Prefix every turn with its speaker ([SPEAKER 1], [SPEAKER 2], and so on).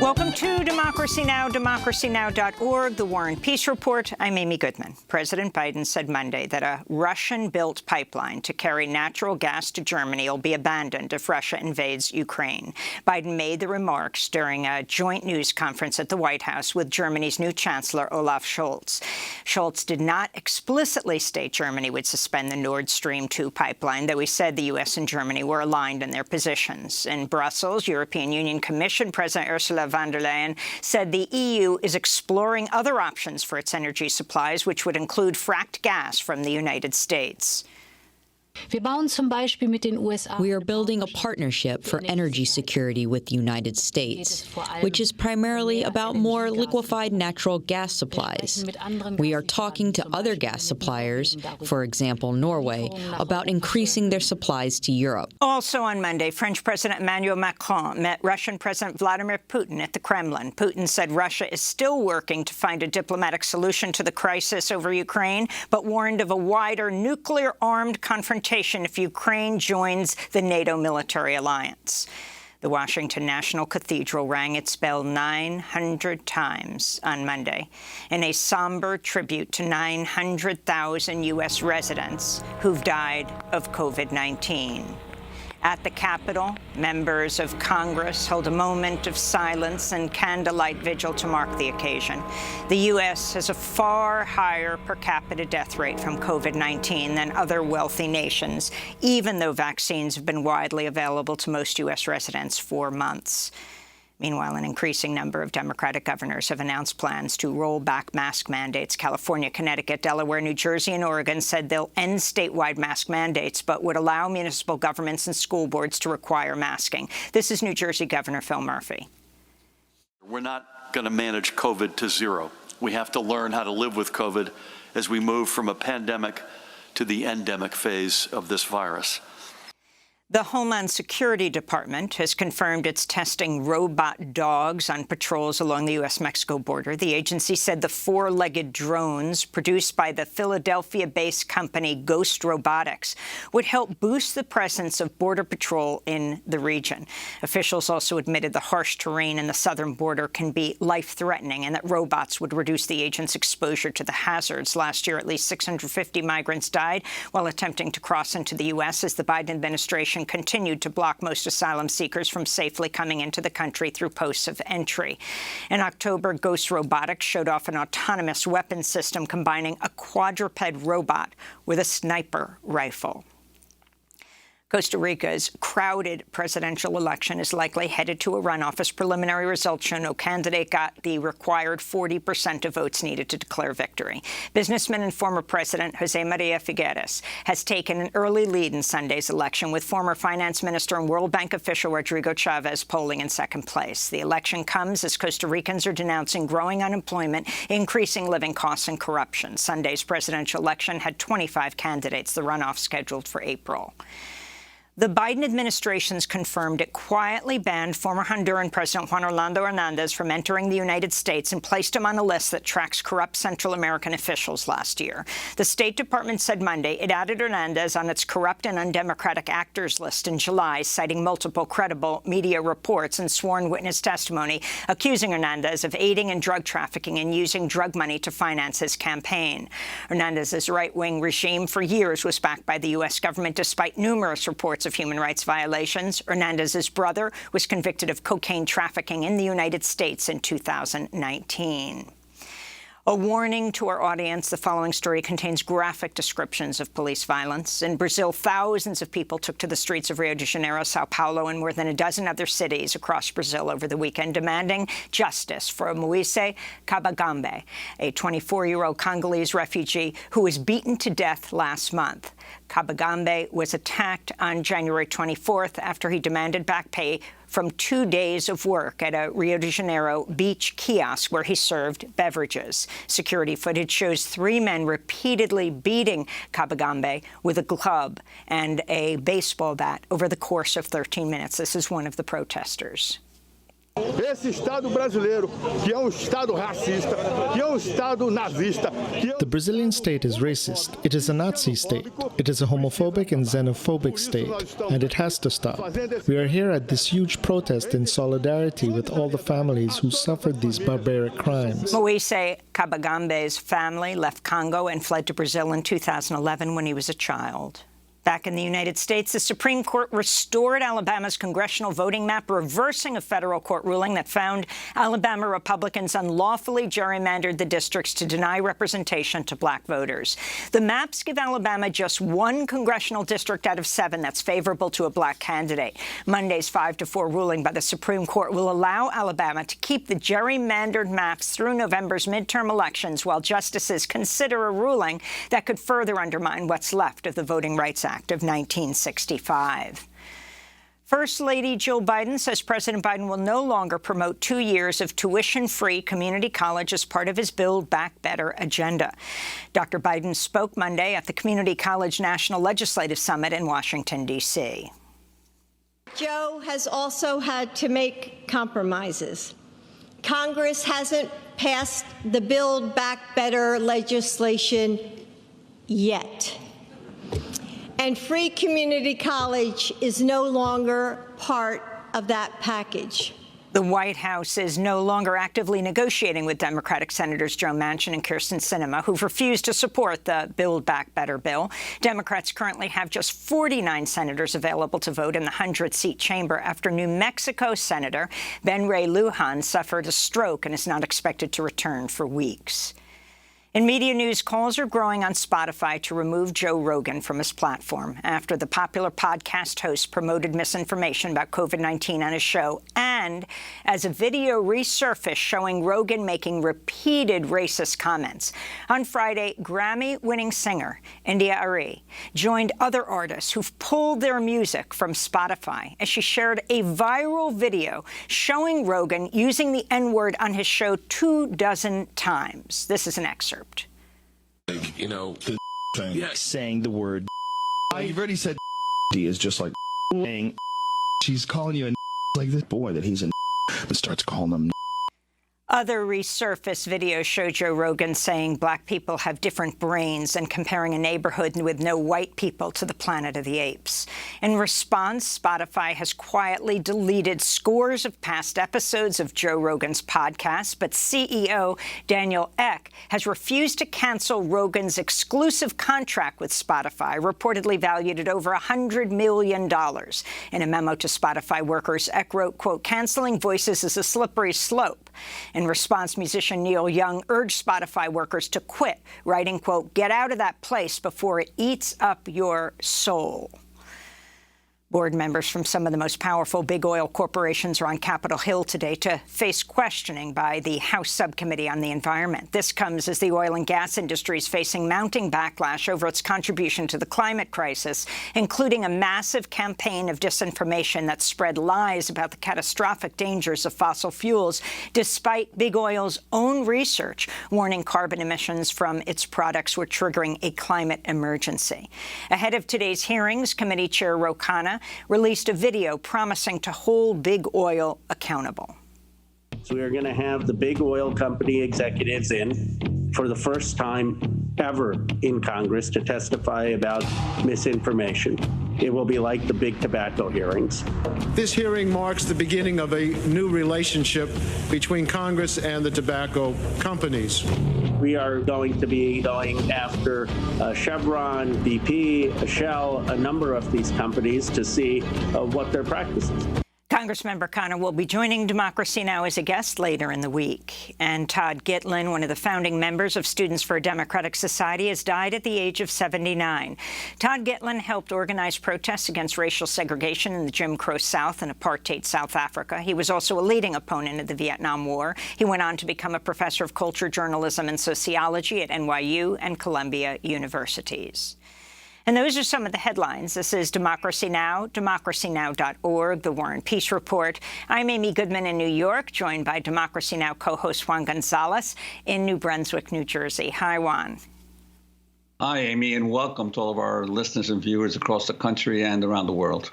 [SPEAKER 1] Welcome to Democracy Now!, democracynow.org, the War and Peace Report. I'm Amy Goodman. President Biden said Monday that a Russian-built pipeline to carry natural gas to Germany will be abandoned if Russia invades Ukraine. Biden made the remarks during a joint news conference at the White House with Germany's new Chancellor, Olaf Scholz. Scholz did not explicitly state Germany would suspend the Nord Stream 2 pipeline, though he said the U.S. and Germany were aligned in their positions. In Brussels, European Union Commission President Ursula von der Leyen said the EU is exploring other options for its energy supplies, which would include fracked gas from the United States.
[SPEAKER 2] We are building a partnership for energy security with the United States, which is primarily about more liquefied natural gas supplies. We are talking to other gas suppliers, for example, Norway, about increasing their supplies to Europe.
[SPEAKER 1] Also on Monday, French President Emmanuel Macron met Russian President Vladimir Putin at the Kremlin. Putin said Russia is still working to find a diplomatic solution to the crisis over Ukraine, but warned of a wider nuclear-armed confrontation if Ukraine joins the NATO military alliance. The Washington National Cathedral rang its bell 900 times on Monday in a somber tribute to 900,000 U.S. residents who've died of COVID-19. At the Capitol, members of Congress held a moment of silence and candlelight vigil to mark the occasion. The U.S. has a far higher per capita death rate from COVID-19 than other wealthy nations, even though vaccines have been widely available to most U.S. residents for months. Meanwhile, an increasing number of Democratic governors have announced plans to roll back mask mandates. California, Connecticut, Delaware, New Jersey, and Oregon said they'll end statewide mask mandates, but would allow municipal governments and school boards to require masking. This is New Jersey Governor Phil Murphy.
[SPEAKER 3] We're not going to manage COVID to zero. We have to learn how to live with COVID as we move from a pandemic to the endemic phase of this virus.
[SPEAKER 1] The Homeland Security Department has confirmed it's testing robot dogs on patrols along the U.S.-Mexico border. The agency said the four-legged drones produced by the Philadelphia-based company Ghost Robotics would help boost the presence of Border Patrol in the region. Officials also admitted the harsh terrain in the southern border can be life-threatening and that robots would reduce the agent's exposure to the hazards. Last year, at least 650 migrants died while attempting to cross into the U.S. as the Biden administration continued to block most asylum seekers from safely coming into the country through posts of entry. In October, Ghost Robotics showed off an autonomous weapon system combining a quadruped robot with a sniper rifle. Costa Rica's crowded presidential election is likely headed to a runoff as preliminary results show no candidate got the required 40% of votes needed to declare victory. Businessman and former President Jose Maria Figueres has taken an early lead in Sunday's election, with former finance minister and World Bank official Rodrigo Chavez polling in second place. The election comes as Costa Ricans are denouncing growing unemployment, increasing living costs, and corruption. Sunday's presidential election had 25 candidates, the runoff scheduled for April. The Biden administration's confirmed it quietly banned former Honduran President Juan Orlando Hernandez from entering the United States and placed him on a list that tracks corrupt Central American officials last year. The State Department said Monday it added Hernandez on its corrupt and undemocratic actors list in July, citing multiple credible media reports and sworn witness testimony accusing Hernandez of aiding in drug trafficking and using drug money to finance his campaign. Hernandez's right-wing regime for years was backed by the U.S. government despite numerous reports of human rights violations. Hernandez's brother was convicted of cocaine trafficking in the United States in 2019. A warning to our audience, the following story contains graphic descriptions of police violence. In Brazil, thousands of people took to the streets of Rio de Janeiro, Sao Paulo, and more than a dozen other cities across Brazil over the weekend, demanding justice for Moise Kabagambe, a 24-year-old Congolese refugee who was beaten to death last month. Kabagambe was attacked on January 24th after he demanded back pay from 2 days of work at a Rio de Janeiro beach kiosk where he served beverages. Security footage shows 3 men repeatedly beating Kabagambe with a club and a baseball bat over the course of 13 minutes. This is one of the protesters.
[SPEAKER 4] Esse Estado brasileiro, que é Estado racista, que é Estado nazista.
[SPEAKER 5] The Brazilian state is racist. It is a Nazi state. It is a homophobic and xenophobic state, and it has to stop. We are here at this huge protest in solidarity with all the families who suffered these barbaric crimes.
[SPEAKER 1] Moise Kabagambe's family left Congo and fled to Brazil in 2011 when he was a child. Back in the United States, the Supreme Court restored Alabama's congressional voting map, reversing a federal court ruling that found Alabama Republicans unlawfully gerrymandered the districts to deny representation to black voters. The maps give Alabama just one congressional district out of 7 that's favorable to a black candidate. Monday's 5-4 ruling by the Supreme Court will allow Alabama to keep the gerrymandered maps through November's midterm elections, while justices consider a ruling that could further undermine what's left of the Voting Rights Act of 1965. First Lady Jill Biden says President Biden will no longer promote 2 years of tuition-free community college as part of his Build Back Better agenda. Dr. Biden spoke Monday at the Community College National Legislative Summit in Washington, D.C.
[SPEAKER 6] Joe has also had to make compromises. Congress hasn't passed the Build Back Better legislation yet. And free community college is no longer part of that package.
[SPEAKER 1] The White House is no longer actively negotiating with Democratic Senators Joe Manchin and Kyrsten Sinema, who've refused to support the Build Back Better bill. Democrats currently have just 49 senators available to vote in the 100-seat chamber after New Mexico Senator Ben Ray Lujan suffered a stroke and is not expected to return for weeks. In media news, calls are growing on Spotify to remove Joe Rogan from his platform after the popular podcast host promoted misinformation about COVID-19 on his show, and as a video resurfaced showing Rogan making repeated racist comments. On Friday, Grammy-winning singer India Arie joined other artists who've pulled their music from Spotify as she shared a viral video showing Rogan using the N-word on his show 24 times. This is an excerpt.
[SPEAKER 7] Like, you know, the thing.
[SPEAKER 8] Yeah, saying the word.
[SPEAKER 7] You've already said
[SPEAKER 8] Is just like saying.
[SPEAKER 7] She's calling you a like this boy that he's a but starts calling them.
[SPEAKER 1] Other resurfaced videos show Joe Rogan saying black people have different brains and comparing a neighborhood with no white people to the Planet of the Apes. In response, Spotify has quietly deleted scores of past episodes of Joe Rogan's podcast, but CEO Daniel Ek has refused to cancel Rogan's exclusive contract with Spotify, reportedly valued at over $100 million. In a memo to Spotify workers, Ek wrote, quote, "Canceling voices is a slippery slope." In response, musician Neil Young urged Spotify workers to quit, writing, quote, "Get out of that place before it eats up your soul." Board members from some of the most powerful big oil corporations are on Capitol Hill today to face questioning by the House Subcommittee on the Environment. This comes as the oil and gas industry is facing mounting backlash over its contribution to the climate crisis, including a massive campaign of disinformation that spread lies about the catastrophic dangers of fossil fuels, despite big oil's own research warning carbon emissions from its products were triggering a climate emergency. Ahead of today's hearings, Committee Chair Ro Khanna released a video promising to hold big oil accountable.
[SPEAKER 9] So we are going to have the big oil company executives in for the first time ever in Congress to testify about misinformation. It will be like the big tobacco hearings.
[SPEAKER 4] This hearing marks the beginning of a new relationship between Congress and the tobacco companies.
[SPEAKER 9] We are going to be going after Chevron, BP, Shell, a number of these companies to see what their practices.
[SPEAKER 1] Congressmember Connor will be joining Democracy Now! As a guest later in the week. And Todd Gitlin, one of the founding members of Students for a Democratic Society, has died at the age of 79. Todd Gitlin helped organize protests against racial segregation in the Jim Crow South and apartheid South Africa. He was also a leading opponent of the Vietnam War. He went on to become a professor of culture, journalism, and sociology at NYU and Columbia universities. And those are some of the headlines. This is Democracy Now!, democracynow.org, The War and Peace Report. I'm Amy Goodman in New York, joined by Democracy Now! Co-host Juan Gonzalez in New Brunswick, New Jersey. Hi, Juan.
[SPEAKER 10] Hi, Amy, and welcome to all of our listeners and viewers across the country and around the world.